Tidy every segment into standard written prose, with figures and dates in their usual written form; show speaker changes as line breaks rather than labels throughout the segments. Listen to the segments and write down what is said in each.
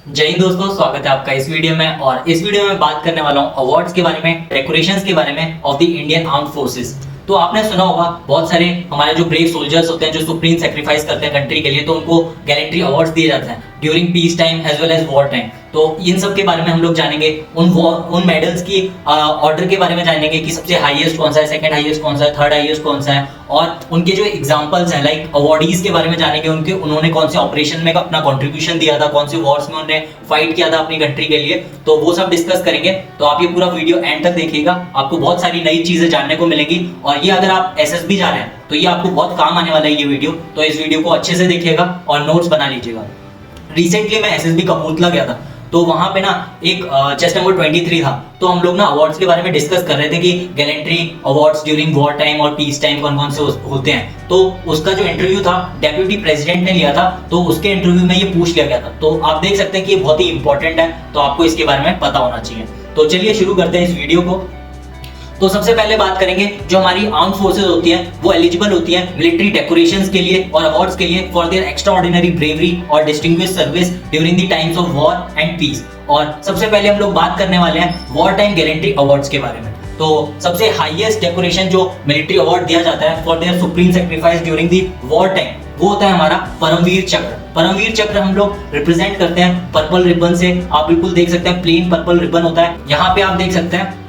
जय हिंद दोस्तों, स्वागत है आपका इस वीडियो में। और इस वीडियो में बात करने वाला हूँ अवार्ड्स के बारे में, डेकोरेशंस के बारे में of the Indian armed forces. तो आपने सुना होगा बहुत सारे हमारे जो ब्रेव सोल्जर्स होते हैं, जो सुप्रीम सेक्रीफाइस करते हैं कंट्री के लिए, तो उनको गैलेंट्री अवार्ड्स दिए जाते हैं during peace time as well as war time. तो इन सब के बारे में हम लोग जानेंगे, उन मेडल्स की ऑर्डर के बारे में जानेंगे कि सबसे हाईएस्ट कौन सा है, सेकंड हाईएस्ट कौन सा है, थर्ड हाईएस्ट कौन सा है, और उनके जो एग्जांपल्स हैं लाइक अवार्डीज के बारे में जानेंगे, उन्होंने कौन से ऑपरेशन में अपना कंट्रीब्यूशन दिया था, कौन से वॉर्स में उन्होंने फाइट किया था अपनी कंट्री के लिए। तो वो सब डिस्कस करेंगे। तो आप ये पूरा वीडियो एंड तक देखिएगा, आपको बहुत सारी नई चीजें जानने को मिलेंगी। और ये अगर आप एसएसबी जा रहे हैं तो ये आपको बहुत काम आने वाला है ये वीडियो। तो इस वीडियो को अच्छे से देखिएगा और नोट्स बना लीजिएगा। रिसेंटली मैं एसएसबी कपूरथला गया था, तो वहां पे ना एक चेस्ट नंबर 23 था। तो हम लोग ना अवार्ड्स के बारे में डिस्कस कर रहे थे कि gallantry awards during war time और पीस टाइम कौन कौन से होते हैं। तो उसका जो इंटरव्यू था डेप्यूटी प्रेसिडेंट ने लिया था, तो उसके इंटरव्यू में ये पूछ लिया गया था। तो आप देख सकते हैं कि ये बहुत ही इंपॉर्टेंट है, तो आपको इसके बारे में पता होना चाहिए। तो चलिए शुरू करते हैं इस वीडियो को। तो सबसे पहले बात करेंगे, जो हमारी आर्म फोर्सेस होती हैं वो एलिजिबल होती हैं मिलिट्री डेकोरेशंस के लिए और अवार्ड्स के लिए फॉर देयर एक्स्ट्राऑर्डिनरी ब्रेवरी और distinguished service during the times of war and peace. और सबसे पहले हम लोग बात करने वाले हैं वॉर टाइम गैलेंट्री अवार्ड्स के बारे में। तो सबसे हाईएस्ट डेकोरेशन जो मिलिट्री अवार्ड दिया जाता है for their supreme sacrifice during the war time, वो होता है हमारा परमवीर चक्र। परमवीर चक्र हम लोग रिप्रेजेंट करते हैं पर्पल रिबन से। आप बिल्कुल देख सकते हैं प्लेन पर्पल रिबन होता है। यहाँ पे आप देख सकते हैं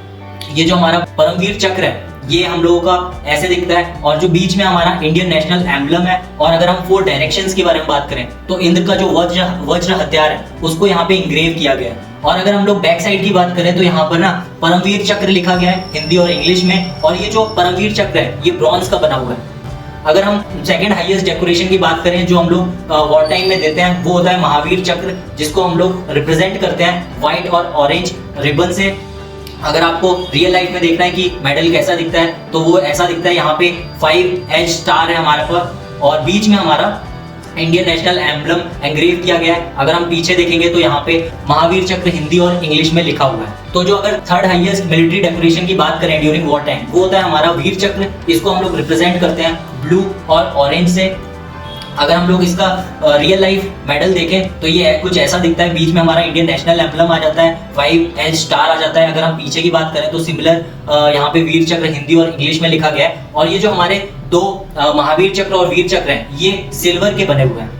ये जो हमारा परमवीर चक्र है ये हम लोगों का ऐसे दिखता है, और जो बीच में हमारा इंडियन नेशनल एम्बलम है। और अगर हम 4 डायरेक्शंस के बारे में बात करें तो इंद्र का जो वज्र हथियार है उसको यहाँ पे इंग्रेव किया गया है। और अगर हम लोग बैक साइड की बात करें तो यहाँ पर ना परमवीर चक्र लिखा गया है हिंदी और इंग्लिश में। और ये जो परमवीर चक्र है ये ब्रॉन्ज का बना हुआ है। अगर हम सेकंड हाईएस्ट डेकोरेशन की बात करें जो हम लोग वॉर टाइम में देते हैं, वो होता है महावीर चक्र, जिसको हम लोग रिप्रेजेंट करते हैं व्हाइट और ऑरेंज रिबन से। अगर आपको रियल लाइफ में देखना है कि मेडल कैसा दिखता है तो वो ऐसा दिखता है। यहाँ पे 5 एज स्टार है हमारे पास, और बीच में हमारा इंडियन नेशनल एम्बलम एंग्रेव किया गया है। अगर हम पीछे देखेंगे तो यहाँ पे महावीर चक्र हिंदी और इंग्लिश में लिखा हुआ है। तो जो अगर थर्ड हाईएस्ट मिलिट्री डेकोरेशन की बात करें ड्यूरिंग वॉर टाइम, वो होता है हमारा वीर चक्र। इसको हम लोग रिप्रेजेंट करते हैं ब्लू और ऑरेंज से। अगर हम लोग इसका रियल लाइफ मेडल देखें तो ये कुछ ऐसा दिखता है। बीच में हमारा इंडियन नेशनल एम्बलम आ जाता है, 5 एज स्टार आ जाता है। अगर हम पीछे की बात करें तो सिमिलर यहाँ पे वीर चक्र हिंदी और इंग्लिश में लिखा गया है। और ये जो हमारे 2 महावीर चक्र और वीर चक्र हैं ये सिल्वर के बने हुए हैं।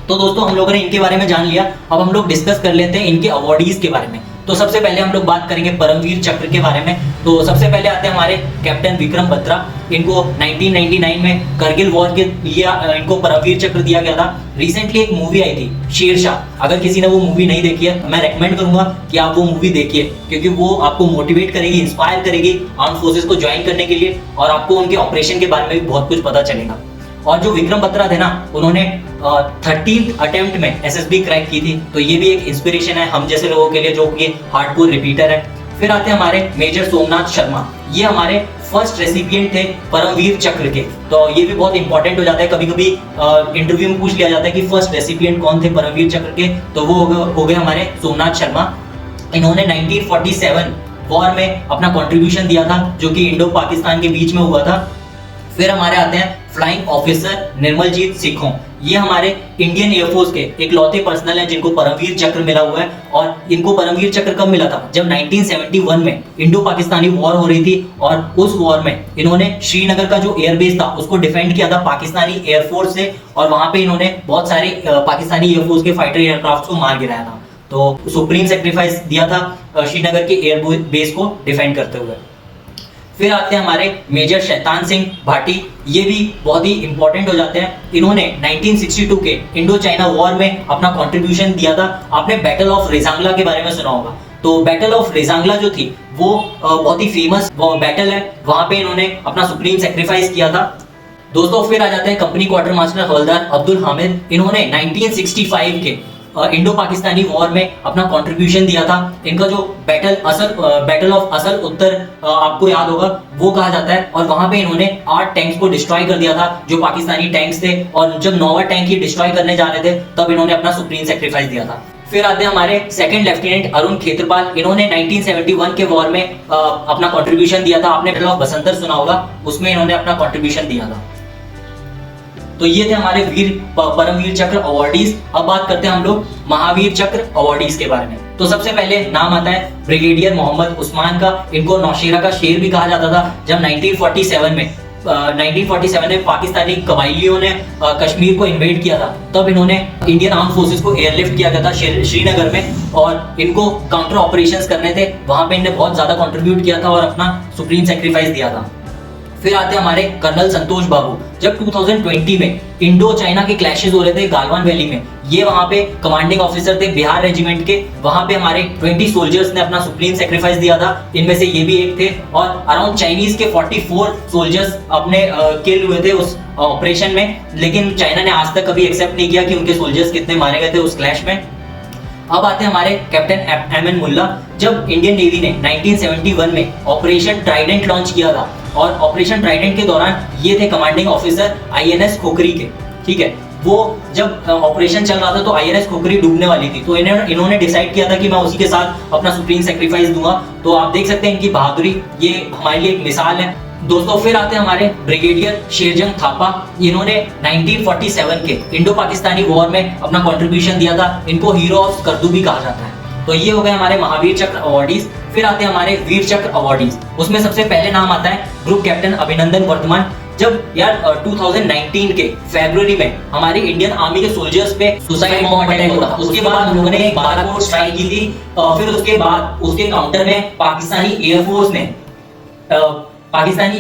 तो दोस्तों हम लोगों ने इनके बारे में जान लिया। अब हम लोग डिस्कस कर लेते हैं इनके अवार्डीज के बारे में। तो सबसे पहले हम लोग बात करेंगे परमवीर चक्र के बारे में। तो सबसे पहले आते हैं हमारे कैप्टन विक्रम बत्रा। इनको 1999 में करगिल वॉर के लिए इनको परमवीर चक्र दिया गया था। रिसेंटली एक मूवी आई थी शेरशाह। अगर किसी ने वो मूवी नहीं देखी है, मैं रेकमेंड करूंगा कि आप वो मूवी देखिए, क्योंकि वो आपको मोटिवेट करेगी, इंस्पायर करेगी आर्म फोर्सेस को ज्वाइन करने के लिए, और आपको उनके ऑपरेशन के बारे में भी बहुत कुछ पता चलेगा। और जो विक्रम बत्रा थे ना, उन्होंने 13th अटेम्प्ट में एसएसबी क्रैक की थी। तो ये भी एक इंस्पिरेशन है हम जैसे लोगों के लिए जो कि हार्डकोर रिपीटर है। फिर आते हैं हमारे मेजर सोमनाथ शर्मा। ये हमारे फर्स्ट रेसिपिएंट थे परमवीर चक्र के। तो ये भी बहुत इंपॉर्टेंट हो जाता है, कभी कभी इंटरव्यू में पूछ लिया जाता है कि फर्स्ट रेसिपिएंट कौन थे परमवीर चक्र के, तो वो हो गए हमारे सोमनाथ शर्मा। इन्होंने 1947 वॉर में अपना कॉन्ट्रीब्यूशन दिया था, जो कि इंडो पाकिस्तान के बीच में हुआ था। फिर हमारे आते हैं फ्लाइंग ऑफिसर निर्मलजीत सिखों। ये हमारे इंडियन एयरफोर्स के इकलौते पर्सनल हैं जिनको परमवीर चक्र मिला हुआ है। और इनको परमवीर चक्र कब मिला था? जब 1971 में इंडो पाकिस्तानी वॉर हो रही थी, और उस वॉर में इन्होंने श्रीनगर का जो एयरबेस था उसको डिफेंड किया था पाकिस्तानी एयरफोर्स से। और वहां पे इन्होंने बहुत सारे पाकिस्तानी एयरफोर्स के फाइटर एयरक्राफ्ट को मार गिराया था। तो सुप्रीम सेक्रीफाइस दिया था श्रीनगर के एयरबेस को डिफेंड करते हुए। फिर आते हैं हमारे मेजर शैतान सिंह भाटी। ये भी बहुत ही इंपॉर्टेंट हो जाते हैं। इन्होंने 1962 के इंडो चाइना वॉर में अपना कंट्रीब्यूशन दिया था। आपने बैटल ऑफ रेजांगला के बारे में सुना होगा। तो बैटल ऑफ रेजांगला जो थी वो बहुत ही फेमस बैटल है। वहां पे इन्होंने अपना सुप्रीम सेक्रीफाइस किया था। दोस्तों फिर आ जाते हैं कंपनी क्वार्टर मास्टर हवलदार अब्दुल हामिद। इन्होंने 1965 के इंडो पाकिस्तानी वॉर में अपना कंट्रीब्यूशन दिया था। इनका जो बैटल ऑफ असल उत्तर आपको याद होगा, वो कहा जाता है। और वहां पे इन्होंने 8 टैंक्स को डिस्ट्रॉय कर दिया था जो पाकिस्तानी टैंक्स थे। और जब 9वां टैंक ही डिस्ट्रॉय करने जा रहे थे तब इन्होंने अपना सुप्रीम सेक्रीफाइस दिया था। फिर आते हैं हमारे सेकंड लेफ्टिनेंट अरुण खेत्रपाल। इन्होंने 1971 के वॉर में अपना कंट्रीब्यूशन दिया था। आपने बैटल ऑफ बसंतर सुना होगा, उसमें इन्होंने अपना कंट्रीब्यूशन दिया था। तो ये थे हमारे परमवीर चक्र अवार्डीज। अब बात करते हैं हम लोग महावीर चक्र अवार्डीज के बारे में। तो सबसे पहले नाम आता है ब्रिगेडियर मोहम्मद उस्मान का। इनको नौशेरा का शेर भी कहा जाता था। जब 1947 में पाकिस्तानी कबाइलियों ने कश्मीर को इन्वेड किया था, तब इन्होंने इंडियन आर्म फोर्सेस को एयरलिफ्ट किया गया था श्रीनगर में, और इनको काउंटर ऑपरेशंस करने थे। वहां पे इन्होंने बहुत ज्यादा कंट्रीब्यूट किया था और अपना सुप्रीम सेक्रीफाइस दिया था। फिर आते हैं हमारे कर्नल संतोष बाबू। जब 2020 में इंडो चाइना के क्लैशेस हो रहे थे गालवान वैली में, ये वहां पे कमांडिंग ऑफिसर थे बिहार रेजिमेंट के। वहां पे हमारे 20 सोल्जर्स ने अपना सुप्रीम सेक्रीफाइस दिया था, इनमें से ये भी एक थे। और अराउंड चाइनीज के 44 सोल्जर्स अपने किल हुए थे उस ऑपरेशन में, लेकिन चाइना ने आज तक कभी एक्सेप्ट नहीं किया कि उनके सोल्जर्स कितने मारे गए थे उस क्लैश में। अब आते हैं हमारे कैप्टन एमएन मुल्ला। जब इंडियन नेवी ने 1971 में ऑपरेशन ट्राइडेंट लॉन्च किया था, और ऑपरेशन ट्राइडेंट के दौरान ये थे कमांडिंग ऑफिसर आईएनएस खोखरी के, ठीक है। वो जब ऑपरेशन चल रहा था तो आईएनएस खोखरी डूबने वाली थी, तो इन्होंने डिसाइड किया था कि मैं उसी के साथ अपना सुप्रीम सेक्रीफाइस दूंगा। तो आप देख सकते हैं इनकी बहादुरी, ये हमारे लिए एक मिसाल है दोस्तों। फिर आते हैं हमारे ब्रिगेडियर शेरजंग थापा। इन्होंने 1947 के इंडो पाकिस्तानी वॉर में अपना कंट्रीब्यूशन दिया था। इनको हीरो ऑफ स्कर्दू भी कहा जाता है। तो ये हो गए हमारे महावीर चक्र अवार्डीज। फिर आते हैं हमारे वीर चक्र अवार्डीज। उसमें सबसे पहले नाम आता है ग्रुप कैप्टन अभिनंदन वर्तमान। जब यार 2019 के फरवरी में हमारी इंडियन आर्मी के सोल्जर्स पे सुसाइड बॉम्ब अटैक हुआ था, उसके बाद उन्होंने एक बालाकोट स्ट्राइक की थी। फिर उसके बाद उसके काउंटर में पाकिस्तानी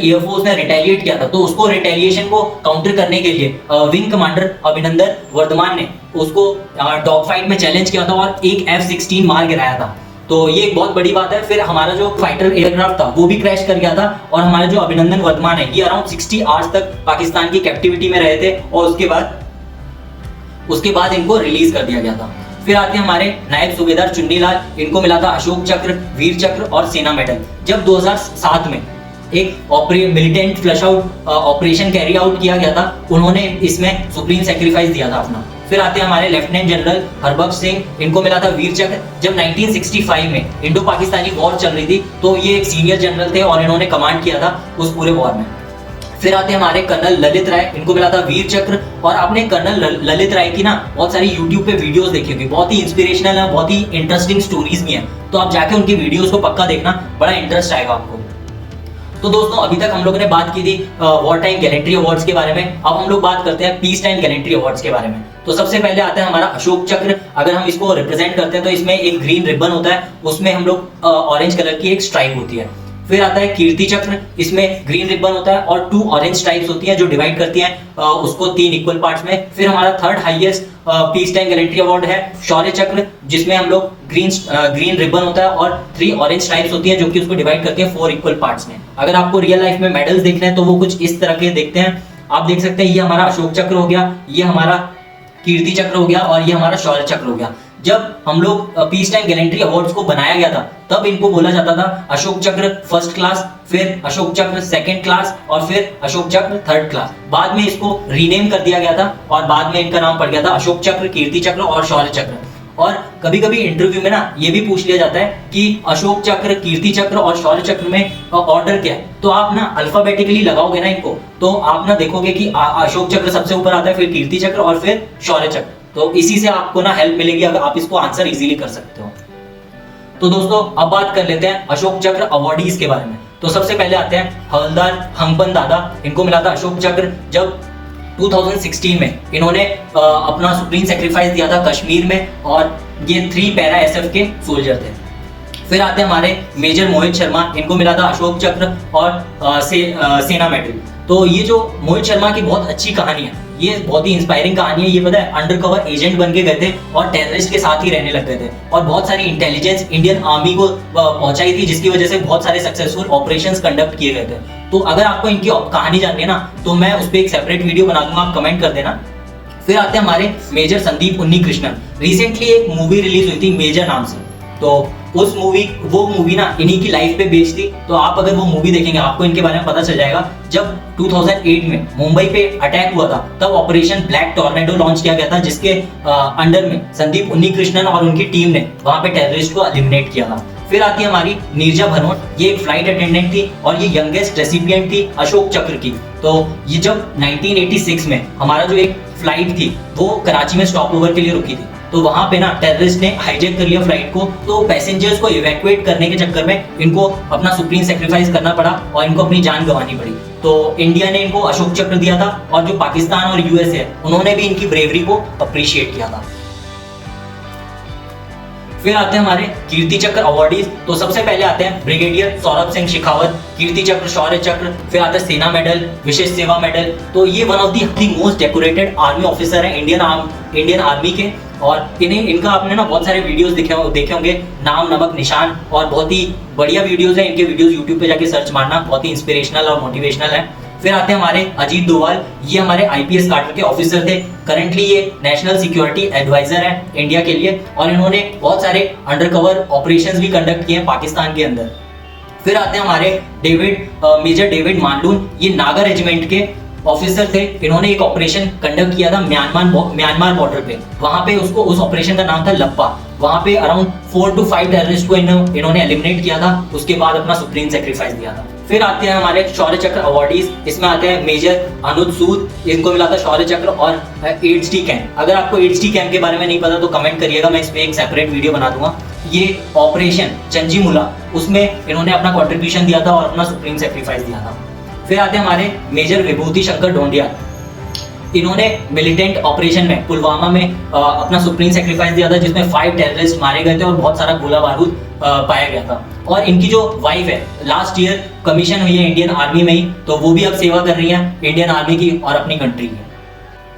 एयरफोर्स ने रिटेलिएट किया था। तो उसको रिटेलिएशन को काउंटर करने के लिए विंग कमांडर अभिनंदन वर्धमान ने उसको डॉग फाइट में चैलेंज किया था और एक F-16 मार गिराया था। तो ये एक बहुत बड़ी बात है। फिर हमारा जो फाइटर एयरक्राफ्ट था वो भी क्रैश कर गया था, और हमारे जो अभिनंदन वर्धमान है ये अराउंड 60 आवर्स तक पाकिस्तान की कैप्टिविटी में रहे थे, और उसके बाद इनको रिलीज कर दिया गया था। फिर आते हैं हमारे नायब सूबेदार चुन्नीलाल। इनको मिला था अशोक चक्र, वीर चक्र और सेना मेडल। जब 2007 में एक militant flush out operation carry out किया गया था, उन्होंने इसमें सुप्रीम सेक्रीफाइस दिया था अपना। फिर आते हैं हमारे लेफ्टिनेंट जनरल हरबख्श सिंह। इनको मिला था वीर चक्र। जब 1965 में इंडो पाकिस्तानी वॉर चल रही थी, तो ये एक सीनियर जनरल थे और इन्होंने कमांड किया था उस पूरे वॉर में। फिर आते हैं हमारे कर्नल ललित राय। इनको मिला था वीर चक्र। और आपने कर्नल ललित राय की ना बहुत सारी यूट्यूब पे वीडियोस देखी होगी, बहुत ही इंस्पिरेशनल है, बहुत ही इंटरेस्टिंग स्टोरीज भी हैं। तो आप जाके उनकी वीडियोस को पक्का देखना, बड़ा इंटरेस्ट आएगा आपको। तो दोस्तों अभी तक हम लोगों ने बात की थी वॉर टाइम गैलेंट्री अवार्ड्स के बारे में। अब हम लोग बात करते हैं पीस टाइम गैलेंट्री अवार्ड्स के बारे में। तो सबसे पहले आता है हमारा अशोक चक्र। अगर हम इसको रिप्रेजेंट करते हैं तो इसमें एक ग्रीन रिबन होता है, उसमें हम लोग ऑरेंज कलर की एक स्ट्राइप होती है। फिर आता है कीर्ति चक्र। इसमें ग्रीन रिबन होता है और 2 ऑरेंज स्ट्राइप्स होती हैं जो डिवाइड करती हैं उसको 3 इक्वल पार्ट्स में। फिर हमारा third highest peace time gallantry award है शौर्य चक्र, जिसमें हम लोग ग्रीन रिबन होता है और 3 ऑरेंज स्ट्राइप्स होती हैं जो कि उसको डिवाइड करती हैं 4 इक्वल पार्ट्स में। अगर आपको रियल लाइफ में मेडल्स देखने हैं तो वो कुछ इस तरह के देखते हैं। आप देख सकते हैं ये हमारा अशोक चक्र हो गया, ये हमारा कीर्ति चक्र हो गया और ये हमारा शौर्य चक्र हो गया। जब हम लोग पीस टाइम गैलेंट्री अवार्ड्स को बनाया गया था, तब इनको बोला जाता था अशोक चक्र फर्स्ट क्लास, फिर अशोक चक्र सेकंड क्लास और फिर अशोक चक्र थर्ड क्लास। बाद में इसको रीनेम कर दिया गया था और बाद में इनका नाम पड़ गया था अशोक चक्र, कीर्ति चक्र और शौर्य चक्र। और कभी कभी इंटरव्यू में ना ये भी पूछ लिया जाता है कि अशोक चक्र, कीर्ति चक्र और शौर्य चक्र में ऑर्डर क्या है। तो आप ना अल्फाबेटिकली लगाओगे ना इनको, तो आप ना देखोगे कि अशोक चक्र सबसे ऊपर आता है, फिर कीर्ति चक्र और फिर शौर्य चक्र। तो इसी से आपको ना हेल्प मिलेगी, अगर आप इसको आंसर इजीली कर सकते हो। तो दोस्तों अब बात कर लेते हैं अशोक चक्र अवार्डीज के बारे में। तो सबसे पहले आते हैं हवलदार हंगपन दादा। इनको मिला था अशोक चक्र जब 2016 में इन्होंने अपना सुप्रीम सेक्रीफाइस दिया था कश्मीर में, और ये 3 पैरा एसएफ के सोल्जर थे। फिर आते हैं हमारे मेजर मोहित शर्मा। इनको मिला था अशोक चक्र और सेना मेडल। तो ये जो मोहित शर्मा की बहुत अच्छी कहानी है, ये बहुत ही इंस्पायरिंग कहानी है। ये पता है अंडरकवर एजेंट बन के गए थे और टेररिस्ट के साथ ही रहने लग गए थे, और बहुत सारी इंटेलिजेंस इंडियन आर्मी को पहुंचाई थी, जिसकी वजह से बहुत सारे सक्सेसफुल ऑपरेशंस कंडक्ट किए गए थे। तो अगर आपको इनकी कहानी जाननी है ना, तो मैं उस पर एक सेपरेट वीडियो बना दूंगा, आप कमेंट कर देना। फिर आते हैं हमारे मेजर संदीप उन्नीकृष्णन। रिसेंटली एक मूवी रिलीज हुई थी मेजर नाम से, तो वो मूवी ना इन्हीं की लाइफ पे बेस्ड थी। तो आप अगर वो मूवी देखेंगे आपको इनके बारे में पता चल जाएगा। जब 2008 में मुंबई पे अटैक हुआ था, तब ऑपरेशन ब्लैक टॉर्नेडो लॉन्च किया गया था, जिसके अंडर में संदीप उन्नीकृष्णन और उनकी टीम ने वहां पे टेररिस्ट को एलिमिनेट किया था। फिर आती है हमारी नीरजा भनोट, ये एक फ्लाइट अटेंडेंट थी और ये यंगेस्ट रेसिपिएंट थी अशोक चक्र की। तो ये जब 1986 में हमारा जो एक फ्लाइट थी वो कराची में स्टॉप ओवर के लिए रुकी थी, तो वहां पे ना टेररिस्ट ने हाईजैक कर लिया फ्लाइट को। तो पैसेंजर्स को इवैक्यूएट करने के चक्कर में इनको अपना सुप्रीम सेक्रीफाइस करना पड़ा और इनको अपनी जान गंवानी पड़ी। तो इंडिया ने इनको अशोक चक्र दिया था और जो पाकिस्तान और यूएस है उन्होंने भी इनकी ब्रेवरी को अप्रिशिएट किया था। फिर आते हैं हमारे कीर्ति चक्र अवार्डीज। तो सबसे पहले आते हैं ब्रिगेडियर सौरभ सिंह शेखावत, कीर्ति चक्र, शौर्य चक्र। फिर आता है सेना मेडल, विशेष सेवा मेडल। तो ये one of the most decorated army officer है इंडियन आर्मी के, और इनका आपने ना बहुत सारे वीडियोस देखे होंगे, नाम नमक निशान, और बहुत ही बढ़िया वीडियोस है इनके। वीडियोस यूट्यूब पे जाके सर्च मारना, बहुत ही इंस्पिरेशनल और मोटिवेशनल है। फिर आते हैं हमारे अजीत डोभाल, ये हमारे आईपीएस काडर के ऑफिसर थे। करंटली ये नेशनल सिक्योरिटी एडवाइजर है इंडिया के लिए, और इन्होंने बहुत सारे अंडरकवर ऑपरेशंस भी कंडक्ट किए हैं पाकिस्तान के अंदर। फिर आते हैं हमारे मेजर डेविड मानलून, ये नागा रेजिमेंट के ऑफिसर थे। इन्होंने एक ऑपरेशन कंडक्ट किया था म्यांमार बॉर्डर पे। वहां पे उस ऑपरेशन का नाम था लप्पा। वहां पे अराउंड 4 to 5 टेररिस्ट को इन्होंने एलिमिनेट किया था, उसके बाद अपना सुप्रीम सेक्रीफाइस दिया था। फिर आते हैं हमारे शौर्य चक्र अवार्डीज। इसमें आते हैं मेजर अनुज सूद, इनको मिला था शौर्य चक्र और एचडी कैंप। अगर आपको एचडी कैंप के बारे में नहीं पता तो कमेंट करिएगा, मैं इस पे एक सेपरेट वीडियो बना दूंगा। ये ऑपरेशन चंजीमुला, उसमें इन्होंने अपना कॉन्ट्रीब्यूशन दिया था और अपना सुप्रीम सेक्रीफाइस दिया था। फिर आते हैं हमारे मेजर विभूति शंकर ढोंडिया, इन्होंने मिलिटेंट ऑपरेशन में पुलवामा में अपना सुप्रीम सेक्रीफाइस दिया था, जिसमें 5 टेररिस्ट मारे गए थे और बहुत सारा गोला बारूद पाया गया था। और इनकी जो वाइफ है लास्ट ईयर कमीशन हुई है इंडियन आर्मी में ही, तो वो भी अब सेवा कर रही है इंडियन आर्मी की और अपनी कंट्री की।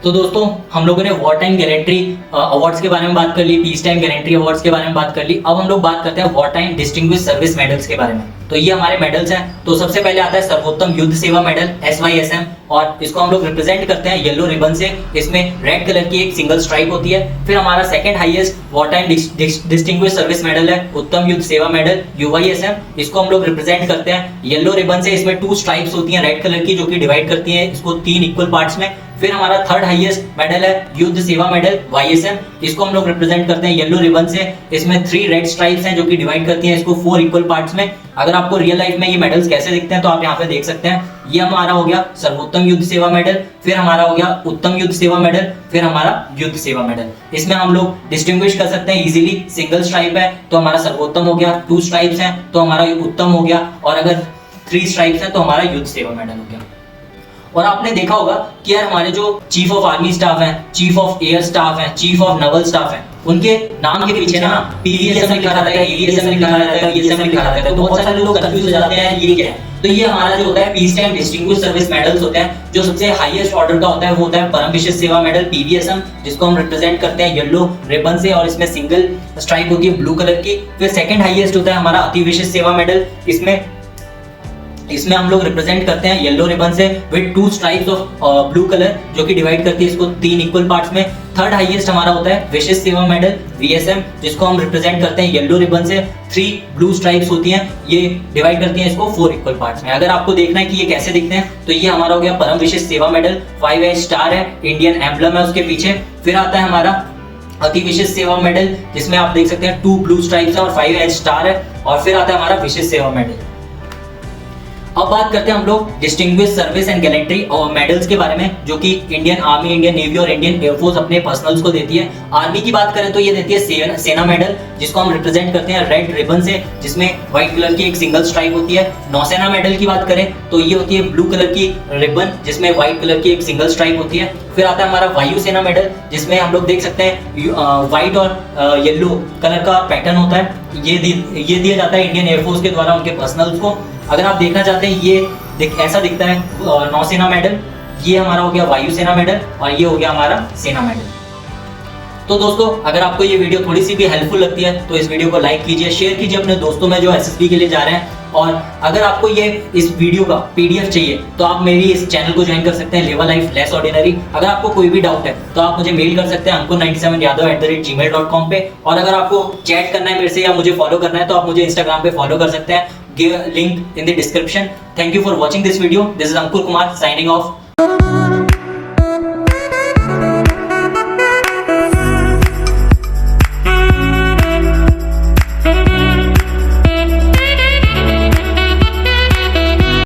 तो दोस्तों हम लोगों ने वॉर टाइम गैलेंट्री अवार्ड्स के बारे में बात कर ली, पीस टाइम गैलेंट्री अवार्ड्स के बारे में बात कर ली। अब हम लोग बात करते हैं war time distinguished service medals के बारे में। तो ये हमारे मेडल्स हैं। तो सबसे पहले आता है सर्वोत्तम युद्ध सेवा मेडल SYSM, और इसको हम लोग रिप्रेजेंट करते हैं येलो रिबन से। इसमें रेड कलर की एक सिंगल स्ट्राइप होती है। फिर हमारा second highest war time distinguished service medal है उत्तम युद्ध सेवा मेडल UYSM। इसको हम लोग रिप्रेजेंट करते हैं येलो रिबन से। इसमें 2 स्ट्राइप्स होती हैं रेड कलर की, जो कि डिवाइड करती हैं इसको 3 इक्वल पार्ट्स में। फिर हमारा थर्ड हाईएस्ट मेडल है युद्ध सेवा मेडल YSM। इसको हम लोग रिप्रेजेंट करते हैं येलो रिबन से। इसमें 3 रेड स्ट्राइप्स हैं जो कि डिवाइड करती हैं इसको 4 इक्वल पार्ट्स में। अगर आपको रियल लाइफ में ये मेडल्स कैसे दिखते हैं तो आप यहाँ पे देख सकते हैं। ये हमारा हो गया सर्वोत्तम युद्ध सेवा मेडल, फिर हमारा हो गया उत्तम युद्ध सेवा मेडल, फिर हमारा युद्ध सेवा मेडल। इसमें हम लोग डिस्टिंग्विश कर सकते हैं इजीली। सिंगल स्ट्राइप है तो हमारा सर्वोत्तम हो गया, 2 स्ट्राइप्स हैं तो हमारा उत्तम हो गया, और अगर 3 स्ट्राइप्स हैं तो हमारा युद्ध सेवा मेडल हो गया। और आपने देखा होगा कि यार हमारे जो चीफ ऑफ आर्मी स्टाफ हैं, चीफ ऑफ एयर स्टाफ हैं, चीफ ऑफ नवल स्टाफ हैं, उनके नाम के पीछे ना PVSM लिखा रहता है, AVSM लिखा रहता है, ESM लिखा रहता है। तो बहुत सारे लोग कंफ्यूज हो जाते हैं ये क्या है। तो ये हमारा जो होता है peace time distinguished service medals होते हैं। जो सबसे हाईएस्ट ऑर्डर का होता है वो होता है परम विशेष सेवा मेडल PVSM, जिसको हम रिप्रेजेंट करते हैं येलो रिबन से, और इसमें सिंगल स्ट्राइप होती है ब्लू कलर की। फिर सेकंड हाईएस्ट होता है हमारा अति विशेष सेवा मेडल। इसमें हम लोग रिप्रेजेंट करते हैं येलो रिबन से with 2 stripes of blue colour, जो कि डिवाइड करती है इसको 3 इक्वल पार्ट्स में। थर्ड हाईएस्ट हमारा होता है विशेष सेवा मेडल VSM, जिसको हम रिप्रेजेंट करते हैं येलो रिबन से। 3 ब्लू स्ट्राइप्स होती हैं, ये डिवाइड करती हैं इसको 4 इक्वल पार्ट्स में। अगर आपको देखना है कि ये कैसे दिखते हैं तो ये हमारा हो गया परम विशेष सेवा मेडल। 5 एज स्टार है, इंडियन एम्बलम है उसके पीछे। फिर आता है हमारा अति विशेष सेवा मेडल, जिसमें आप देख सकते हैं 2 ब्लू स्ट्राइप्स है और 5 एज स्टार है। और फिर आता है हमारा विशेष सेवा मेडल। अब बात करते हैं हम लोग डिस्टिंग्विश्ड सर्विस एंड गैलेंट्री और मेडल्स के बारे में, जो कि इंडियन आर्मी, इंडियन नेवी और इंडियन एयरफोर्स अपने पर्सनल्स को देती है। आर्मी की बात करें तो ये देती है सेना मेडल, जिसको हम रिप्रेजेंट करते हैं रेड रिबन से, जिसमें व्हाइट कलर की एक सिंगल स्ट्राइप होती है। नौसेना मेडल की बात करें तो ये होती है ब्लू कलर की रिबन, जिसमें व्हाइट कलर की एक सिंगल स्ट्राइप होती है। फिर आता है हमारा वायुसेना मेडल, जिसमें हम लोग देख सकते हैं व्हाइट और येलो कलर का पैटर्न होता है। ये दिया जाता है इंडियन एयरफोर्स के द्वारा उनके पर्सनल्स को। अगर आप देखना चाहते हैं ये ऐसा दिखता है नौसेना मेडल। ये हमारा हो गया वायुसेना मेडल और ये हो गया हमारा सेना मेडल। तो दोस्तों अगर आपको ये वीडियो थोड़ी सी भी हेल्पफुल लगती है तो इस वीडियो को लाइक कीजिए, शेयर कीजिए अपने दोस्तों में जो SSB के लिए जा रहे हैं। और अगर आपको ये इस वीडियो का PDF चाहिए तो आप मेरी इस चैनल को ज्वाइन कर सकते हैं, लेवा लाइफ लेस ऑर्डिनरी। अगर आपको कोई भी डाउट है तो आप मुझे मेल कर सकते हैं ankur97yadav@gmail.com पे। और अगर आपको चैट करना है मेरे से या मुझे फॉलो करना है तो आप मुझे इंस्टाग्राम पे फॉलो कर सकते हैं। Give link in the description. Thank you for watching this video. This is Ankur Kumar signing off.